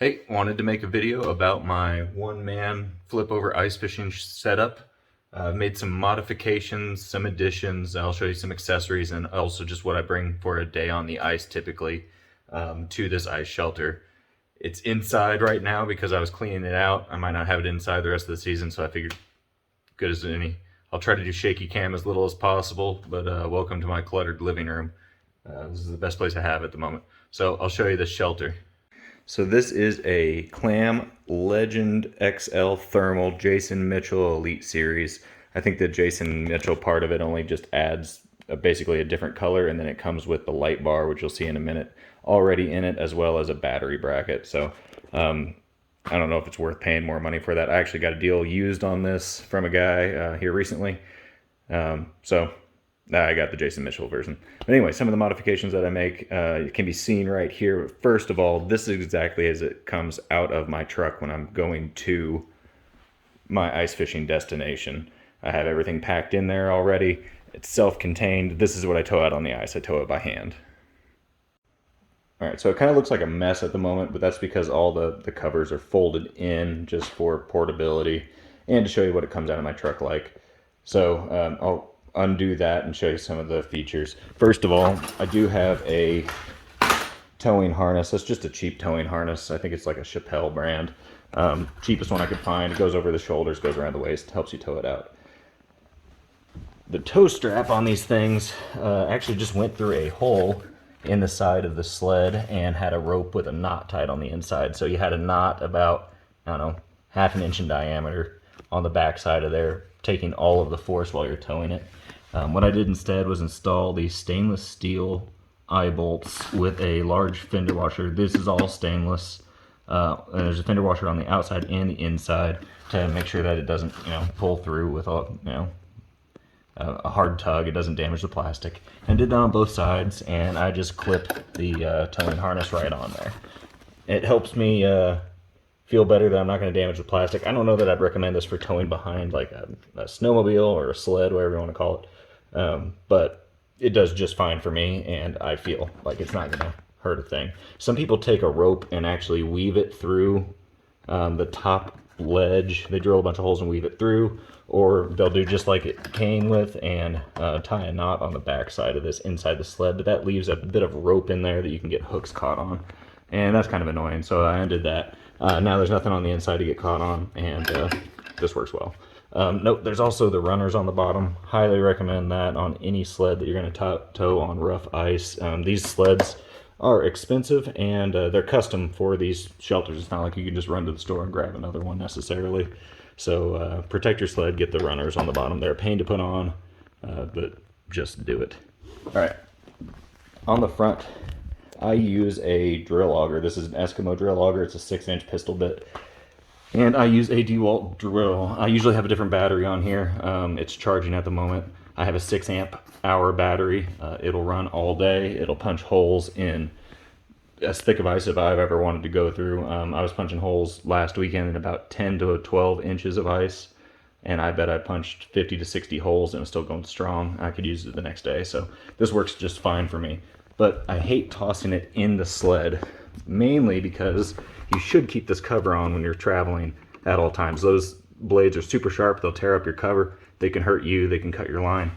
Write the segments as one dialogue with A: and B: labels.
A: Hey, wanted to make a video about my one-man flip-over ice fishing setup. Made some modifications, some additions. I'll show you some accessories and also just what I bring for a day on the ice typically to this ice shelter. It's inside right now because I was cleaning it out. I might not have it inside the rest of the season, so I figured good as any. I'll try to do shaky cam as little as possible, but welcome to my cluttered living room. This is the best place I have at the moment. So I'll show you the shelter. So this is a Clam Legend XL Thermal Jason Mitchell Elite Series. I think the Jason Mitchell part of it only just adds basically a different color, and then it comes with the light bar, which you'll see in a minute, already in it, as well as a battery bracket. So I don't know if it's worth paying more money for that. I actually got a deal used on this from a guy here recently. I got the Jason Mitchell version. But anyway, some of the modifications that I make can be seen right here. First of all, this is exactly as it comes out of my truck when I'm going to my ice fishing destination. I have everything packed in there already. It's self-contained. This is what I tow out on the ice. I tow it by hand. All right, so it kind of looks like a mess at the moment, but that's because all the covers are folded in just for portability and to show you what it comes out of my truck like. So I'll undo that and show you some of the features. First of all, I do have a towing harness. That's just a cheap towing harness. I think it's like a Chappelle brand. Cheapest one I could find. It goes over the shoulders, goes around the waist, helps you tow it out. The tow strap on these things actually just went through a hole in the side of the sled and had a rope with a knot tied on the inside. So you had a knot about, I don't know, half an inch in diameter on the back side of there, taking all of the force while you're towing it. What I did instead was install these stainless steel eye bolts with a large fender washer. This is all stainless. And there's a fender washer on the outside and the inside to make sure that it doesn't, pull through with a hard tug. It doesn't damage the plastic. And did that on both sides, and I just clipped the towing harness right on there. It helps me feel better that I'm not going to damage the plastic. I don't know that I'd recommend this for towing behind like a snowmobile or a sled, whatever you want to call it. But it does just fine for me, and I feel like it's not going to hurt a thing. Some people take a rope and actually weave it through the top ledge. They drill a bunch of holes and weave it through, or they'll do just like it came with and tie a knot on the back side of this inside the sled, but that leaves a bit of rope in there that you can get hooks caught on, and that's kind of annoying, so I undid that. Now there's nothing on the inside to get caught on, and this works well. Note, there's also the runners on the bottom. Highly recommend that on any sled that you're going to tow on rough ice. These sleds are expensive, and they're custom for these shelters. It's not like you can just run to the store and grab another one necessarily. So protect your sled, get the runners on the bottom. They're a pain to put on, but just do it. All right, on the front, I use a drill auger. This is an Eskimo drill auger. It's a 6-inch pistol bit. And I use a Dewalt drill. I usually have a different battery on here. It's charging at the moment. I have a 6-amp-hour battery. It'll run all day. It'll punch holes in as thick of ice as I've ever wanted to go through. I was punching holes last weekend in about 10 to 12 inches of ice, and I bet I punched 50 to 60 holes and it was still going strong. I could use it the next day, so this works just fine for me. But I hate tossing it in the sled, mainly because you should keep this cover on when you're traveling at all times. Those blades are super sharp. They'll tear up your cover. They can hurt you. They can cut your line.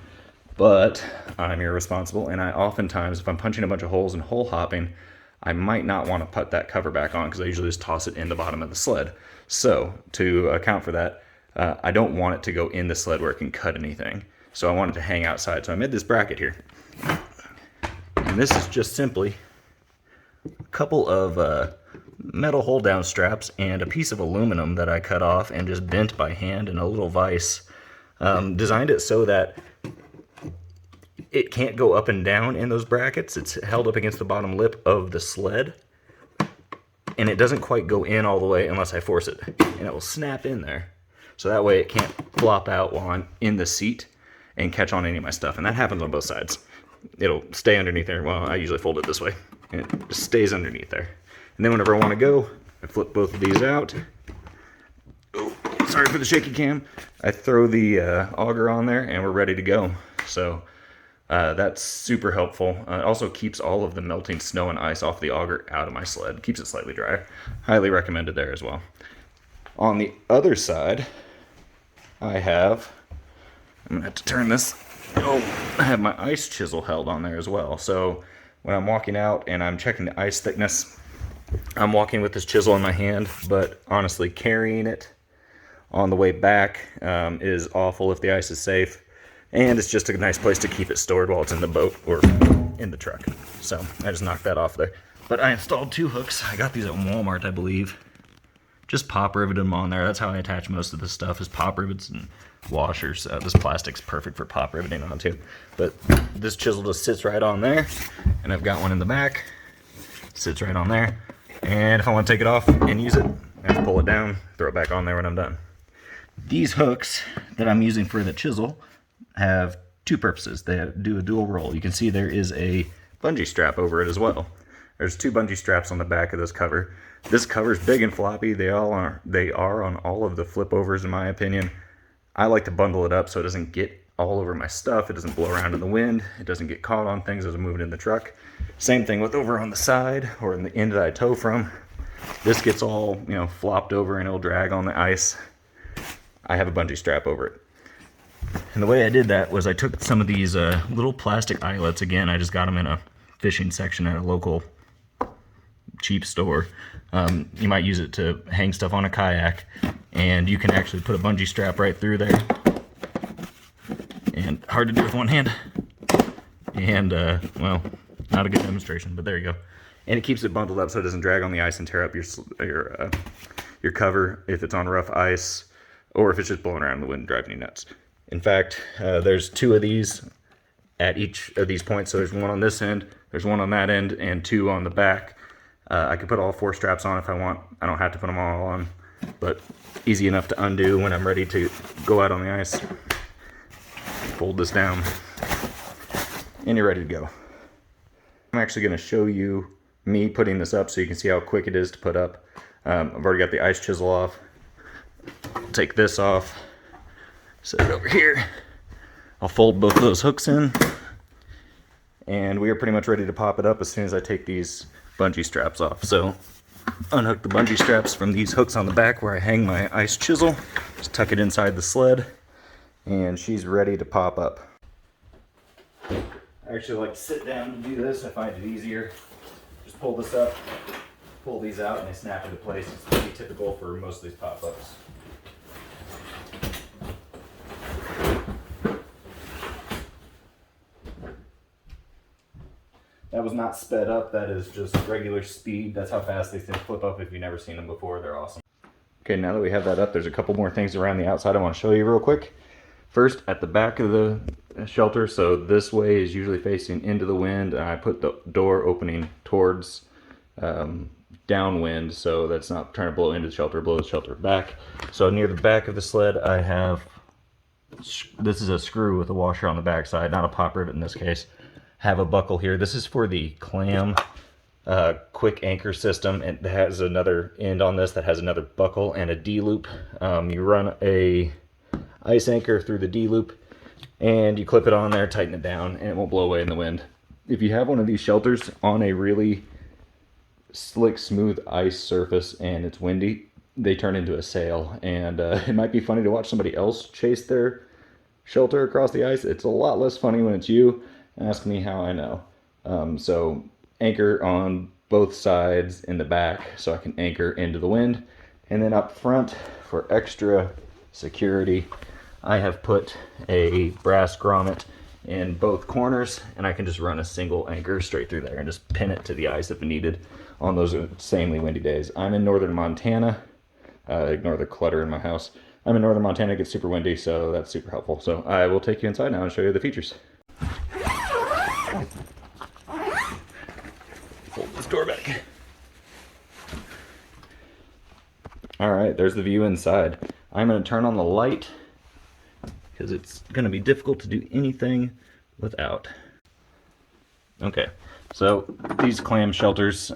A: But I'm irresponsible, and I oftentimes, if I'm punching a bunch of holes and hole hopping, I might not want to put that cover back on because I usually just toss it in the bottom of the sled. So to account for that, I don't want it to go in the sled where it can cut anything. So I want it to hang outside. So I made this bracket here. And this is just simply a couple of metal hold down straps and a piece of aluminum that I cut off and just bent by hand in a little vise. Designed it so that it can't go up and down in those brackets. It's held up against the bottom lip of the sled, and it doesn't quite go in all the way unless I force it, and it will snap in there. So that way it can't flop out while I'm in the seat and catch on any of my stuff, and that happens on both sides. It'll stay underneath there. Well, I usually fold it this way, and it just stays underneath there. And then whenever I want to go, I flip both of these out. Oh, sorry for the shaky cam. I throw the auger on there, and we're ready to go. So That's super helpful. It also keeps all of the melting snow and ice off the auger out of my sled. Keeps it slightly dry. Highly recommended there as well. On the other side, I'm gonna have to turn this. Oh, I have my ice chisel held on there as well. So when I'm walking out and I'm checking the ice thickness, I'm walking with this chisel in my hand, but honestly, carrying it on the way back is awful if the ice is safe. And it's just a nice place to keep it stored while it's in the boat or in the truck. So I just knocked that off there. But I installed 2 hooks. I got these at Walmart, I believe. Just pop riveted them on there. That's how I attach most of this stuff, is pop rivets and washers. This plastic's perfect for pop riveting onto. But this chisel just sits right on there. And I've got one in the back. Sits right on there. And if I want to take it off and use it, I have to pull it down, throw it back on there when I'm done. These hooks that I'm using for the chisel have 2 purposes. They do a dual role. You can see there is a bungee strap over it as well. There's 2 bungee straps on the back of this cover. This cover's big and floppy. They are on all of the flip overs in my opinion. I like to bundle it up so it doesn't get all over my stuff. It doesn't blow around in the wind. It doesn't get caught on things as I'm moving in the truck. Same thing with over on the side or in the end that I tow from. This gets all, flopped over and it'll drag on the ice. I have a bungee strap over it. And the way I did that was I took some of these little plastic eyelets. Again, I just got them in a fishing section at a local cheap store. You might use it to hang stuff on a kayak, and you can actually put a bungee strap right through there. And hard to do with one hand. And, well, not a good demonstration, but there you go. And it keeps it bundled up so it doesn't drag on the ice and tear up your cover if it's on rough ice, or if it's just blowing around in the wind driving you nuts. In fact, there's 2 of these at each of these points. So there's one on this end, there's one on that end, and 2 on the back. I can put all 4 straps on if I want. I don't have to put them all on, but easy enough to undo when I'm ready to go out on the ice. Fold this down, and you're ready to go. I'm actually going to show you me putting this up so you can see how quick it is to put up. I've already got the ice chisel off. Take this off. Set it over here. I'll fold both of those hooks in, and we are pretty much ready to pop it up as soon as I take these bungee straps off. So unhook the bungee straps from these hooks on the back where I hang my ice chisel, just tuck it inside the sled, and she's ready to pop up. I actually like to sit down to do this. I find it easier. Just pull this up, pull these out, and they snap into place. It's pretty typical for most of these pop-ups. That was not sped up, that is just regular speed. That's how fast these things flip up. If you've never seen them before, they're awesome. Okay, now that we have that up, there's a couple more things around the outside I want to show you real quick. First, at the back of the shelter, so this way is usually facing into the wind, and I put the door opening towards downwind, so that's not trying to blow into the shelter, blow the shelter back. So near the back of the sled, I have, this is a screw with a washer on the back side, not a pop rivet in this case. Have a buckle here. This is for the Clam quick anchor system, and it has another end on this that has another buckle and a D-loop. You run a ice anchor through the D-loop, and you clip it on there, tighten it down, and it won't blow away in the wind. If you have one of these shelters on a really slick, smooth ice surface and it's windy, they turn into a sail, and it might be funny to watch somebody else chase their shelter across the ice. It's a lot less funny when it's you. Ask me how I know. So anchor on both sides in the back so I can anchor into the wind. And then up front, for extra security, I have put a brass grommet in both corners, and I can just run a single anchor straight through there and just pin it to the ice if needed on those insanely windy days. I'm in northern Montana. Ignore the clutter in my house. I'm in northern Montana. It gets super windy, so that's super helpful. So I will take you inside now and show you the features. Fold this door back. Alright, there's the view inside. I'm going to turn on the light because it's going to be difficult to do anything without. Okay, so these Clam shelters,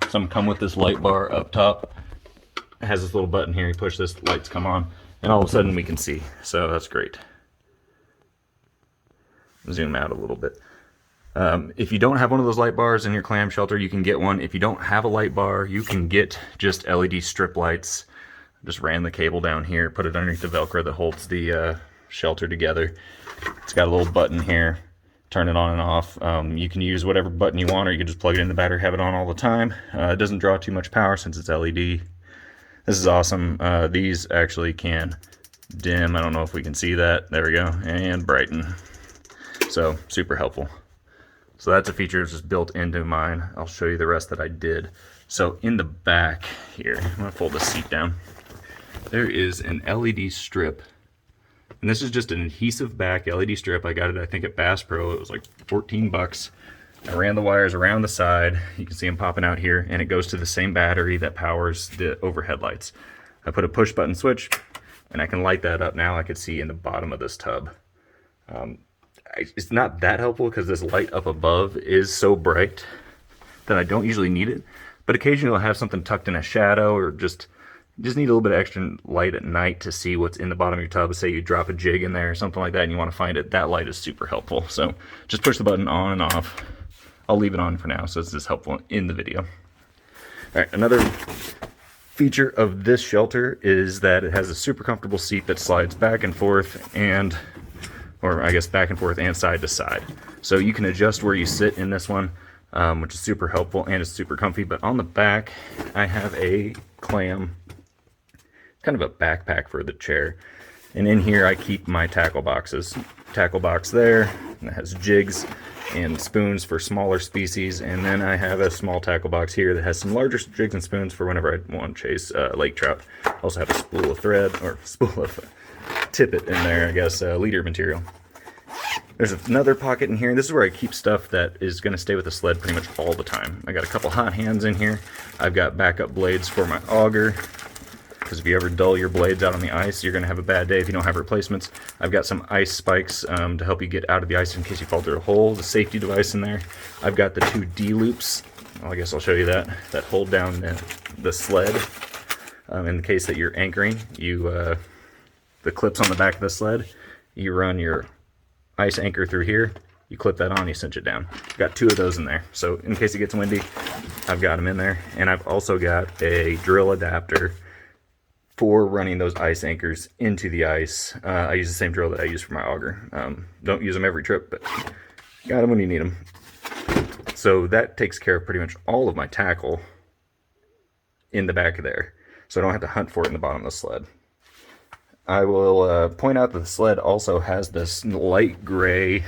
A: some come with this light bar up top. It has this little button here. You push this, lights come on, and all of a sudden we can see. So that's great. zoom out a little bit. If you don't have one of those light bars in your clam shelter, you can get one. If you don't have a light bar, you can get just LED strip lights. Just ran the cable down here, put it underneath the Velcro that holds the shelter together. It's got a little button here, turn it on and off. You can use whatever button you want, or you can just plug it in the battery, have it on all the time. It doesn't draw too much power since it's LED. This is awesome. These actually can dim. I don't know if we can see that. There we go. And brighten. So super helpful. So that's a feature that's just built into mine. I'll show you the rest that I did. So in the back here, I'm gonna fold the seat down. There is an LED strip, and this is just an adhesive back LED strip. I got it, I think, at Bass Pro. It was like 14 bucks. I ran the wires around the side. You can see them popping out here, and it goes to the same battery that powers the overhead lights. I put a push button switch, and I can light that up now. I can see in the bottom of this tub. It's not that helpful because this light up above is so bright that I don't usually need it, but occasionally I'll have something tucked in a shadow, or just need a little bit of extra light at night to see what's in the bottom of your tub. Say you drop a jig in there or something like that and you want to find it, that light is super helpful. So just push the button on and off. I'll leave it on for now, so this is helpful in the video. All right, another feature of this shelter is that it has a super comfortable seat that slides back and forth, or I guess back and forth and side to side. So you can adjust where you sit in this one, which is super helpful, and it's super comfy. But on the back, I have a Clam, kind of a backpack for the chair. And in here I keep my tackle boxes. Tackle box there, and it has jigs and spoons for smaller species. And then I have a small tackle box here that has some larger jigs and spoons for whenever I want to chase lake trout. I also have a spool of thread, or spool of tippet in there, I guess, leader material. There's another pocket in here. This is where I keep stuff that is going to stay with the sled pretty much all the time. I got a couple hot hands in here. I've got backup blades for my auger, because if you ever dull your blades out on the ice, you're going to have a bad day if you don't have replacements. I've got some ice spikes to help you get out of the ice in case you fall through a hole. The safety device in there. I've got the 2 D-loops. Well, I guess I'll show you that hold down the sled. In the case that you're anchoring, the clips on the back of the sled, you run your ice anchor through here, you clip that on, you cinch it down. I've got 2 of those in there, so in case it gets windy, I've got them in there. And I've also got a drill adapter for running those ice anchors into the ice. I use the same drill that I use for my auger. Don't use them every trip, but got them when you need them. So that takes care of pretty much all of my tackle in the back of there, so I don't have to hunt for it in the bottom of the sled. I will point out that the sled also has this light gray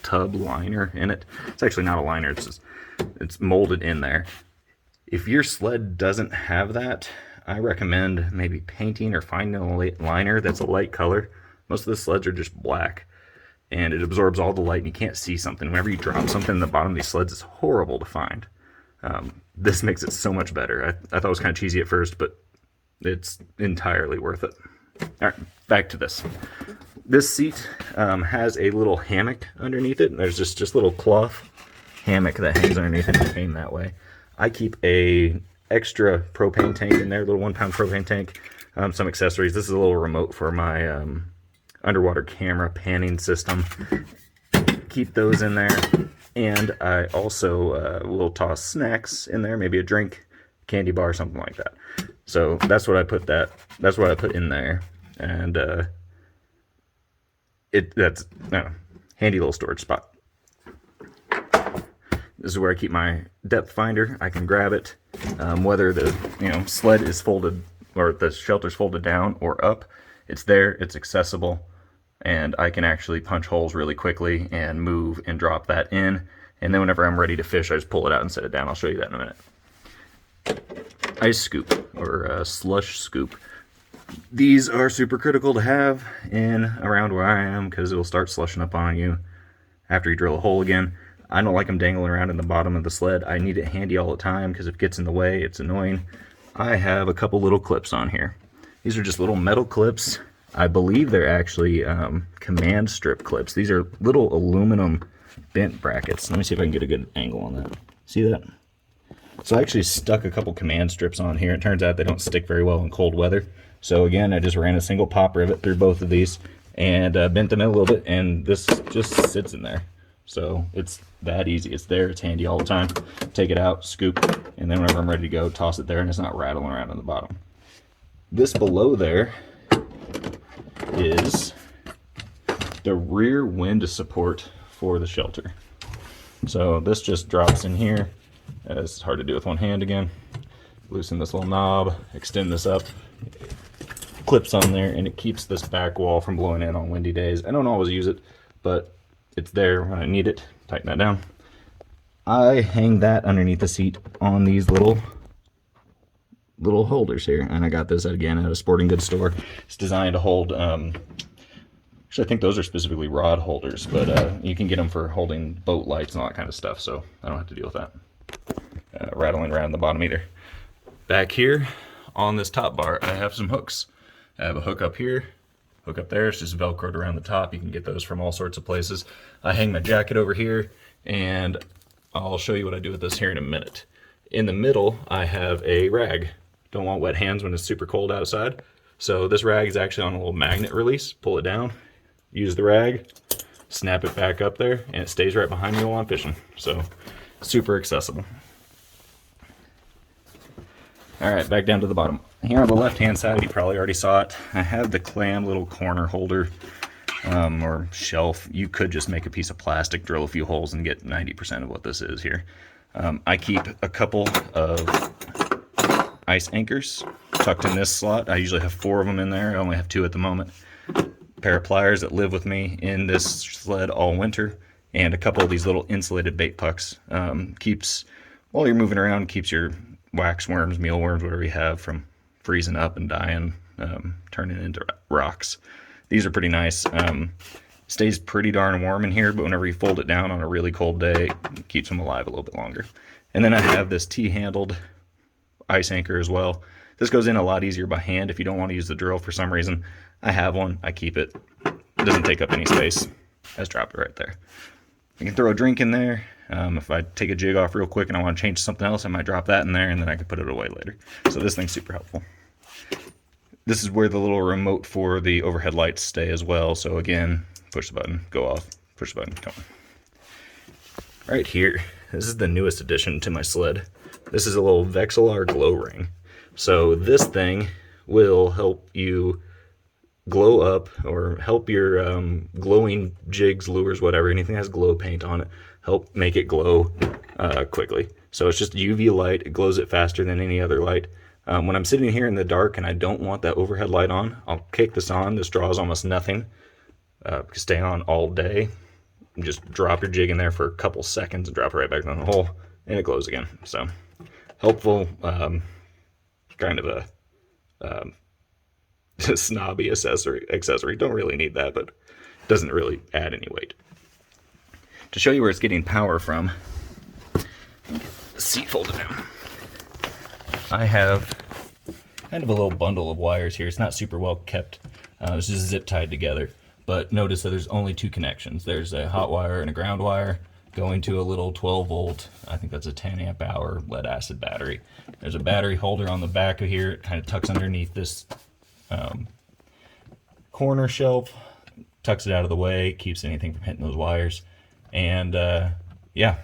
A: tub liner in it. It's actually not a liner, it's molded in there. If your sled doesn't have that, I recommend maybe painting or finding a liner that's a light color. Most of the sleds are just black, and it absorbs all the light and you can't see something. Whenever you drop something in the bottom of these sleds, it's horrible to find. This makes it so much better. I thought it was kind of cheesy at first, but it's entirely worth it. All right, back to this. This seat has a little hammock underneath it. There's just a little cloth hammock that hangs underneath it, contained that way. I keep a extra propane tank in there, a little 1-pound propane tank, some accessories. This is a little remote for my underwater camera panning system. Keep those in there, and I also will toss snacks in there, maybe a drink, candy bar, something like that. So that's what I put in there, and that's handy little storage spot. This is where I keep my depth finder. I can grab it, whether the sled is folded or the shelter's folded down or up. It's there, it's accessible, and I can actually punch holes really quickly and move and drop that in. And then whenever I'm ready to fish, I just pull it out and set it down. I'll show you that in a minute. Ice scoop, or slush scoop. These are super critical to have in around where I am, because it'll start slushing up on you after you drill a hole again. I don't like them dangling around in the bottom of the sled. I need it handy all the time, because if it gets in the way, it's annoying. I have a couple little clips on here. These are just little metal clips. I believe they're actually command strip clips. These are little aluminum bent brackets. Let me see if I can get a good angle on that. See that? So I actually stuck a couple command strips on here. It turns out they don't stick very well in cold weather. So again, I just ran a single pop rivet through both of these, and bent them in a little bit, and this just sits in there. So it's that easy. It's there, it's handy all the time. Take it out, scoop, and then whenever I'm ready to go, toss it there, and it's not rattling around on the bottom. This below there is the rear wind support for the shelter. So this just drops in here. It's hard to do with one hand again. Loosen this little knob, extend this up, clips on there, and it keeps this back wall from blowing in on windy days. I don't always use it, but it's there when I need it. Tighten that down. I hang that underneath the seat on these little holders here, and I got this again at a sporting goods store. It's designed to hold actually I think those are specifically rod holders, but you can get them for holding boat lights and all that kind of stuff, so I don't have to deal with that rattling around the bottom either. Back here on this top bar I have some hooks. I have a hook up here, hook up there. It's just velcroed around the top. You can get those from all sorts of places. I hang my jacket over here, and I'll show you what I do with this here in a minute. In the middle I have a rag. Don't want wet hands when it's super cold outside, so this rag is actually on a little magnet release. Pull it down, use the rag, snap it back up there, and it stays right behind me while I'm fishing. So super accessible. Alright, back down to the bottom. Here on the left hand side, you probably already saw it, I have the Clam little corner holder or shelf. You could just make a piece of plastic, drill a few holes, and get 90% of what this is here. I keep a couple of ice anchors tucked in this slot. I usually have 4 of them in there. I only have 2 at the moment. A pair of pliers that live with me in this sled all winter, and a couple of these little insulated bait pucks. Keeps, while you're moving around, keeps your wax worms, mealworms, whatever you have, from freezing up and dying, turning into rocks. These are pretty nice. Stays pretty darn warm in here, but whenever you fold it down on a really cold day, it keeps them alive a little bit longer. And then I have this T-handled ice anchor as well. This goes in a lot easier by hand if you don't want to use the drill for some reason. I have one, I keep it. It doesn't take up any space. I just dropped it right there. I can throw a drink in there. If I take a jig off real quick and I want to change something else, I might drop that in there, and then I can put it away later. So this thing's super helpful. This is where the little remote for the overhead lights stay as well. So again, push the button, go off, push the button, come on. Right here, this is the newest addition to my sled. This is a little Vexilar glow ring. So this thing will help you glow up, or help your glowing jigs, lures, whatever, anything that has glow paint on it, help make it glow quickly. So it's just UV light. It glows it faster than any other light. When I'm sitting here in the dark and I don't want that overhead light on, I'll kick this on. This draws almost nothing. Stay on all day. Just drop your jig in there for a couple seconds and drop it right back down the hole, and it glows again. So helpful, kind of a snobby accessory. Don't really need that, but it doesn't really add any weight. To show you where it's getting power from, the seat folded down. I have kind of a little bundle of wires here. It's not super well kept. It's just zip tied together. But notice that there's only 2 connections. There's a hot wire and a ground wire going to a little 12 volt, I think that's a 10 amp hour lead acid battery. There's a battery holder on the back of here. It kind of tucks underneath this corner shelf, tucks it out of the way, keeps anything from hitting those wires. And yeah,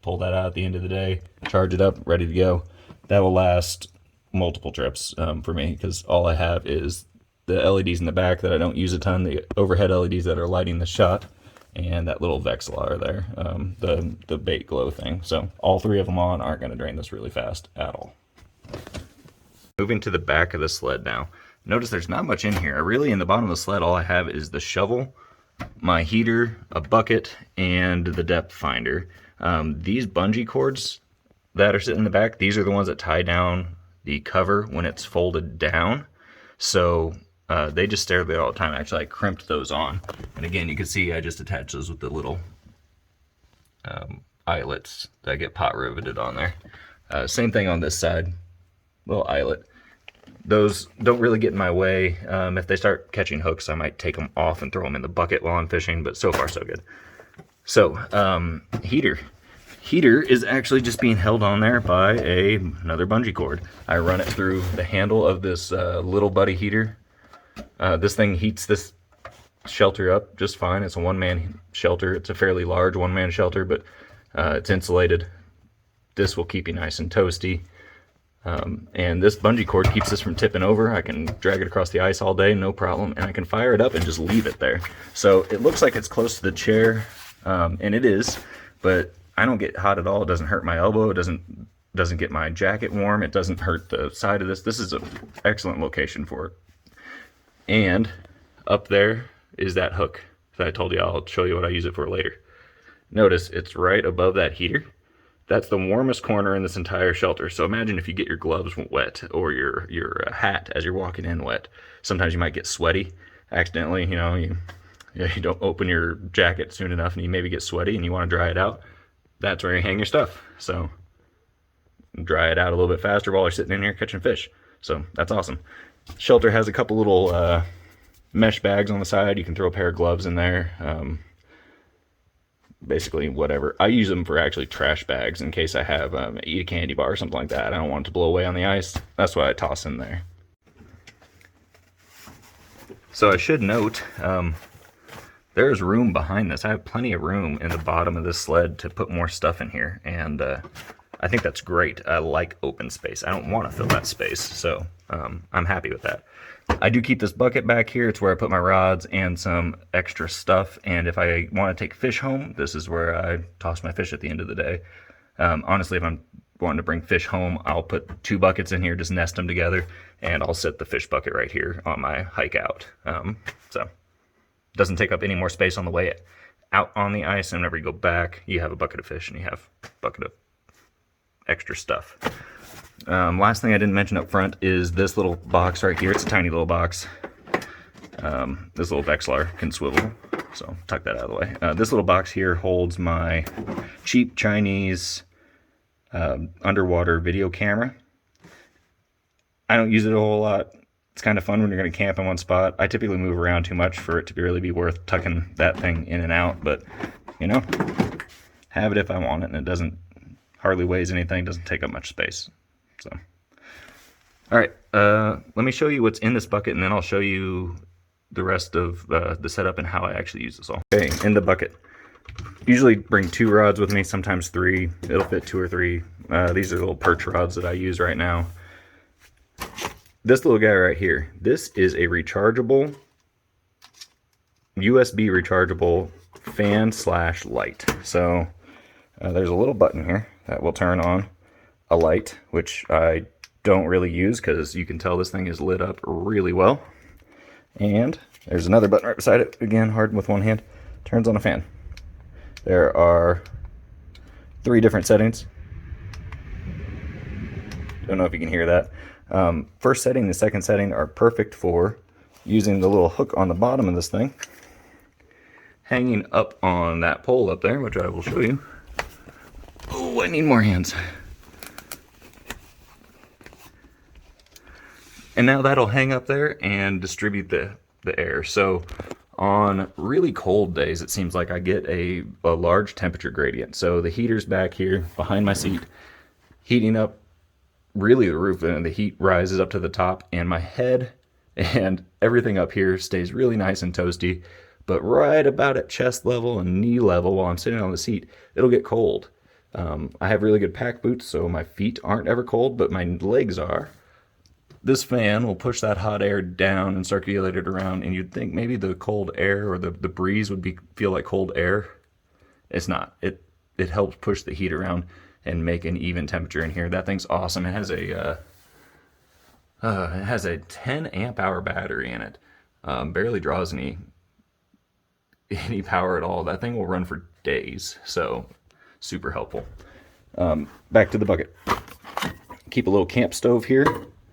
A: pull that out at the end of the day, charge it up, ready to go. That will last multiple trips for me, because all I have is the LEDs in the back that I don't use a ton, the overhead LEDs that are lighting the shot, and that little Vexilar there, the bait glow thing. So all 3 of them on aren't going to drain this really fast at all. Moving to the back of the sled now. Notice there's not much in here. Really, in the bottom of the sled, all I have is the shovel, my heater, a bucket, and the depth finder. These bungee cords that are sitting in the back, these are the ones that tie down the cover when it's folded down. So they just stay there all the time. Actually, I crimped those on. And again, you can see I just attach those with the little eyelets that get pot riveted on there. Same thing on this side, little eyelet. Those don't really get in my way. If they start catching hooks, I might take them off and throw them in the bucket while I'm fishing, but so far so good. So, heater. Heater is actually just being held on there by another bungee cord. I run it through the handle of this little buddy heater. This thing heats this shelter up just fine. It's a one-man shelter. It's a fairly large one-man shelter, but it's insulated. This will keep you nice and toasty. And this bungee cord keeps this from tipping over. I can drag it across the ice all day, no problem, and I can fire it up and just leave it there. So it looks like it's close to the chair, and it is, but I don't get hot at all. It doesn't hurt my elbow. It doesn't get my jacket warm. It doesn't hurt the side of this. This is an excellent location for it. And up there is that hook that I told you. I'll show you what I use it for later. Notice it's right above that heater. That's the warmest corner in this entire shelter. So imagine if you get your gloves wet or your hat as you're walking in wet. Sometimes you might get sweaty accidentally. You know, you don't open your jacket soon enough and you maybe get sweaty and you want to dry it out. That's where you hang your stuff. So dry it out a little bit faster while you're sitting in here catching fish. So that's awesome. Shelter has a couple little mesh bags on the side. You can throw a pair of gloves in there. Basically whatever. I use them for actually trash bags in case I have eat a candy bar or something like that. I don't want it to blow away on the ice. That's what I toss in there. So I should note, there's room behind this. I have plenty of room in the bottom of this sled to put more stuff in here, and I think that's great. I like open space. I don't want to fill that space, so I'm happy with that. I do keep this bucket back here. It's where I put my rods and some extra stuff, and if I want to take fish home, this is where I toss my fish at the end of the day. Honestly, if I'm wanting to bring fish home, I'll put 2 buckets in here, just nest them together, and I'll set the fish bucket right here on my hike out. So it doesn't take up any more space on the way out on the ice, and whenever you go back, you have a bucket of fish and you have a bucket of extra stuff. Last thing I didn't mention up front is this little box right here. It's a tiny little box. This little Vexilar can swivel, so tuck that out of the way. This little box here holds my cheap Chinese underwater video camera. I don't use it a whole lot. It's kind of fun when you're going to camp in one spot. I typically move around too much for it to really be worth tucking that thing in and out, but you know, have it if I want it, and it doesn't hardly weighs anything, doesn't take up much space. So, all right, let me show you what's in this bucket, and then I'll show you the rest of the setup and how I actually use this all. Okay, in the bucket. Usually bring 2 rods with me, sometimes 3. It'll fit 2 or 3. These are the little perch rods that I use right now. This little guy right here, this is a rechargeable, USB rechargeable fan/light. So there's a little button here that will turn on a light, which I don't really use because you can tell this thing is lit up really well. And there's another button right beside it, again hard with one hand, turns on a fan. There are 3 different settings. Don't know if you can hear that. First setting and the second setting are perfect for using the little hook on the bottom of this thing, hanging up on that pole up there, which I will show you. Oh, I need more hands. And now that'll hang up there and distribute the air. So on really cold days, it seems like I get a large temperature gradient. So the heater's back here behind my seat, heating up really the roof, and the heat rises up to the top, and my head and everything up here stays really nice and toasty. But right about at chest level and knee level while I'm sitting on the seat, it'll get cold. I have really good pack boots, so my feet aren't ever cold, but my legs are. This fan will push that hot air down and circulate it around, and you'd think maybe the cold air or the breeze would feel like cold air. It's not. It helps push the heat around and make an even temperature in here. That thing's awesome. It has a 10 amp hour battery in it. Barely draws any power at all. That thing will run for days, so super helpful. Back to the bucket. Keep a little camp stove here.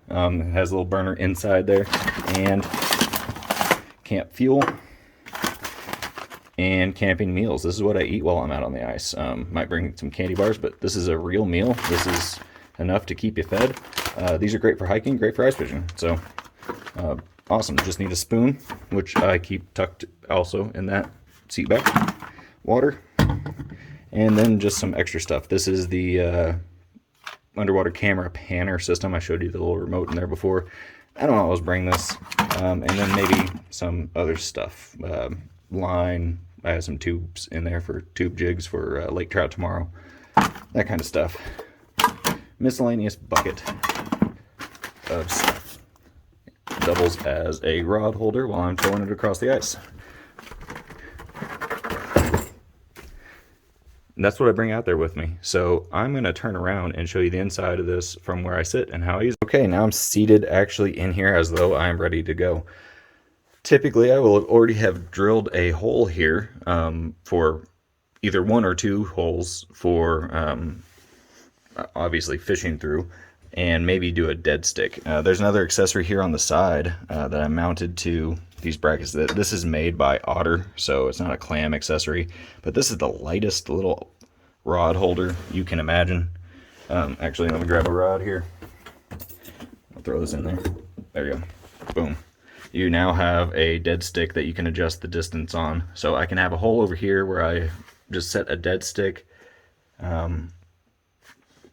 A: It has a little burner inside there, and camp fuel and camping meals. This is what I eat while I'm out on the ice. Might bring some candy bars, but this is a real meal. This is enough to keep you fed. These are great for hiking, great for ice fishing. So awesome. Just need a spoon, which I keep tucked also in that seat back. Water, and then just some extra stuff. This is the underwater camera panner system. I showed you the little remote in there before. I don't always bring this. And then maybe some other stuff. Line. I have some tubes in there for tube jigs for lake trout tomorrow. That kind of stuff. Miscellaneous bucket of stuff. Doubles as a rod holder while I'm throwing it across the ice. And that's what I bring out there with me. So I'm going to turn around and show you the inside of this from where I sit and how I use it. Okay, now I'm seated actually in here as though I'm ready to go. Typically, I will already have drilled a hole here for either 1 or 2 holes for obviously fishing through, and maybe do a dead stick. There's another accessory here on the side that I mounted to these brackets. This is made by Auger, so it's not a Clam accessory, but this is the lightest little rod holder you can imagine. Actually, let me grab a rod here. I'll throw this in there. There you go. Boom. You now have a dead stick that you can adjust the distance on. So I can have a hole over here where I just set a dead stick,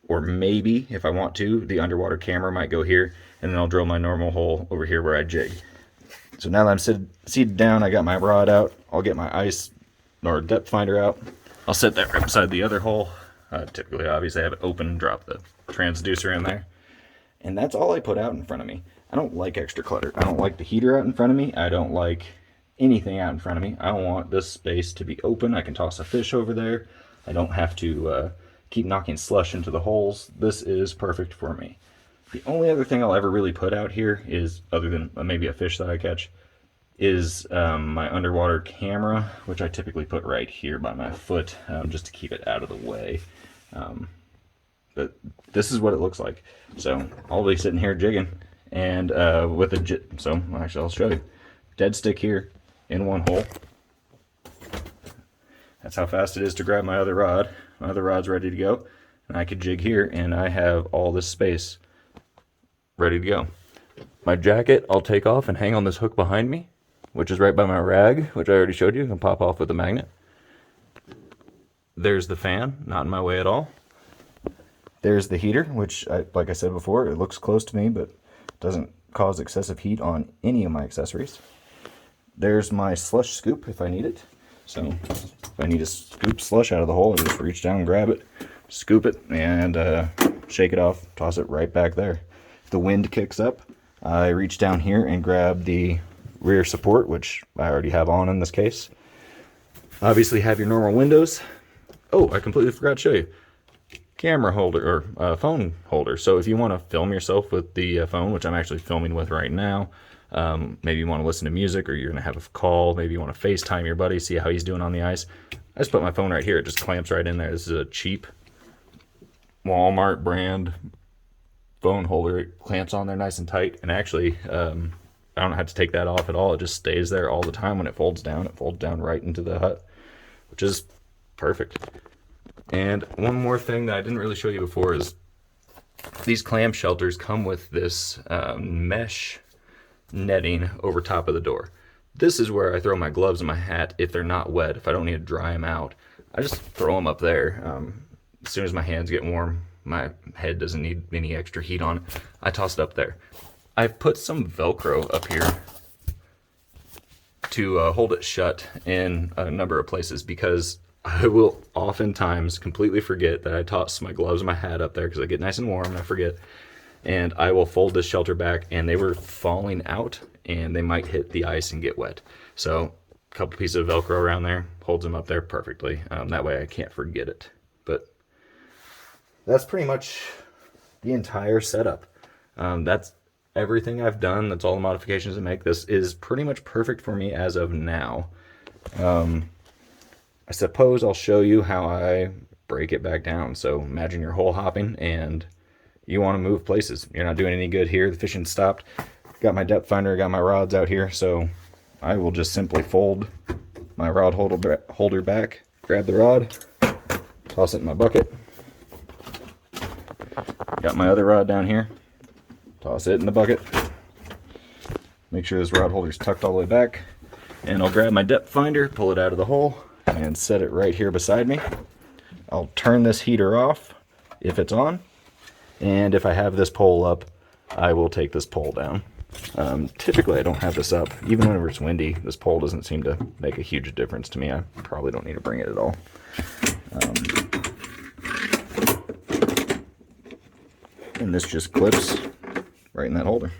A: or maybe, if I want to, the underwater camera might go here, and then I'll drill my normal hole over here where I jig. So now that I'm seated down, I got my rod out, I'll get my ice or depth finder out. I'll set that right beside the other hole. Typically, obviously, I have it open and drop the transducer in there. And that's all I put out in front of me. I don't like extra clutter. I don't like the heater out in front of me. I don't like anything out in front of me. I want this space to be open. I can toss a fish over there. I don't have to keep knocking slush into the holes. This is perfect for me. The only other thing I'll ever really put out here is, other than maybe a fish that I catch, is my underwater camera, which I typically put right here by my foot, just to keep it out of the way. But this is what it looks like. So I'll be sitting here jigging, and with a so actually I'll show you. Dead stick here in one hole. That's how fast it is to grab my other rod. My other rod's ready to go, and I could jig here, and I have all this space ready to go. My jacket I'll take off and hang on this hook behind me, which is right by my rag, which I already showed you. You can pop off with a magnet. There's the fan, not in my way at all. There's the heater, which, like I said before, it looks close to me, but doesn't cause excessive heat on any of my accessories. There's my slush scoop if I need it. So if I need to scoop slush out of the hole, I just reach down and grab it, scoop it, and shake it off, toss it right back there. If the wind kicks up, I reach down here and grab the rear support, which I already have on in this case. Obviously have your normal windows. Oh, I completely forgot to show you. Camera holder, or phone holder. So if you want to film yourself with the phone, which I'm actually filming with right now, maybe you want to listen to music, or you're going to have a call, maybe you want to FaceTime your buddy, see how he's doing on the ice. I just put my phone right here, it just clamps right in there. This is a cheap Walmart brand phone holder. It clamps on there nice and tight, and actually I don't have to take that off at all. It just stays there all the time. When it folds down right into the hut, which is perfect. And one more thing that I didn't really show you before is these clam shelters come with this mesh netting over top of the door. This is where I throw my gloves and my hat if they're not wet, if I don't need to dry them out. I just throw them up there. As soon as my hands get warm, my head doesn't need any extra heat on it, I toss it up there. I've put some Velcro up here to hold it shut in a number of places, because I will oftentimes completely forget that I toss my gloves and my hat up there, because I get nice and warm and I forget. And I will fold this shelter back, and they were falling out and they might hit the ice and get wet. So a couple pieces of Velcro around there holds them up there perfectly. That way I can't forget it. But that's pretty much the entire setup. That's everything I've done. That's all the modifications I make. This is pretty much perfect for me as of now. I suppose I'll show you how I break it back down. So imagine you're hole hopping and you want to move places. You're not doing any good here. The fishing stopped. Got my depth finder, got my rods out here. So I will just simply fold my rod holder back, grab the rod, toss it in my bucket. Got my other rod down here, toss it in the bucket. Make sure this rod holder's tucked all the way back. And I'll grab my depth finder, pull it out of the hole, and set it right here beside me. I'll turn this heater off if it's on, and if I have this pole up, I will take this pole down. Typically I don't have this up. Even whenever it's windy, this pole doesn't seem to make a huge difference to me. I probably don't need to bring it at all. And this just clips right in that holder.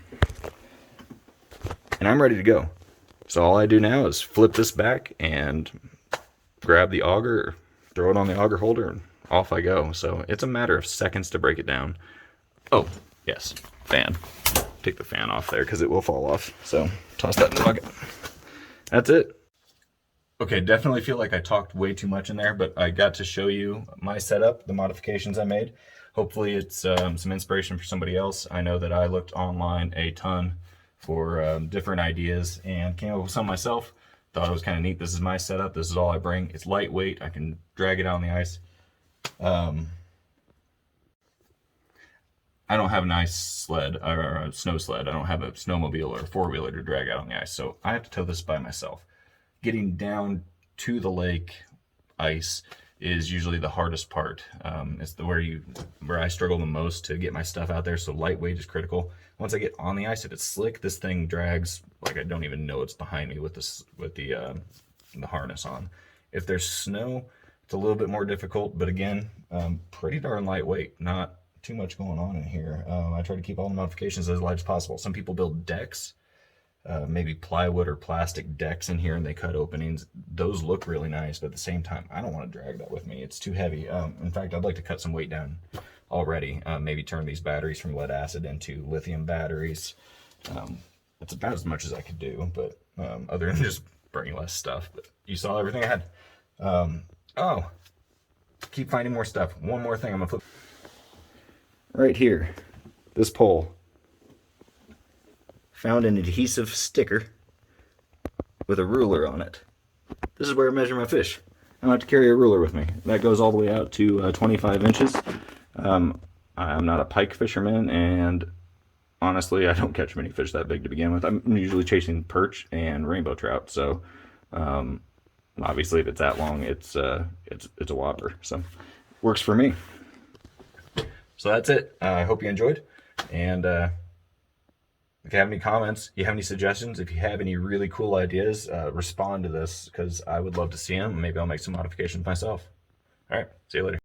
A: And I'm ready to go. So all I do now is flip this back and grab the auger, throw it on the auger holder, and off I go. So it's a matter of seconds to break it down. Oh, yes, fan. Take the fan off there because it will fall off. So toss that in the bucket. That's it. Okay, definitely feel like I talked way too much in there, but I got to show you my setup, the modifications I made. Hopefully it's some inspiration for somebody else. I know that I looked online a ton for different ideas and came up with some myself. Thought it was kind of neat. This is my setup. This is all I bring. It's lightweight. I can drag it out on the ice. I don't have a nice sled or a snow sled. I don't have a snowmobile or a four-wheeler to drag out on the ice, so I have to tow this by myself. Getting down to the lake ice is usually the hardest part. It's where I struggle the most to get my stuff out there, so lightweight is critical. Once I get on the ice, if it's slick, this thing drags like I don't even know it's behind me with the harness on. If there's snow, it's a little bit more difficult, but again, pretty darn lightweight. Not too much going on in here. I try to keep all the modifications as light as possible. Some people build decks, maybe plywood or plastic decks in here, and they cut openings. Those look really nice, but at the same time, I don't want to drag that with me. It's too heavy. In fact, I'd like to cut some weight down already. Maybe turn these batteries from lead acid into lithium batteries. That's about as much as I could do, but other than just bringing less stuff. But you saw everything I had. Oh, keep finding more stuff. One more thing I'm gonna flip. Right here, this pole. Found an adhesive sticker with a ruler on it. This is where I measure my fish. I don't have to carry a ruler with me. That goes all the way out to 25 inches. I'm not a pike fisherman, and honestly, I don't catch many fish that big to begin with. I'm usually chasing perch and rainbow trout, so obviously if it's that long, it's a whopper. So works for me. So that's it. I hope you enjoyed, and if you have any comments, you have any suggestions, if you have any really cool ideas, respond to this, because I would love to see them. Maybe I'll make some modifications myself. All right, see you later.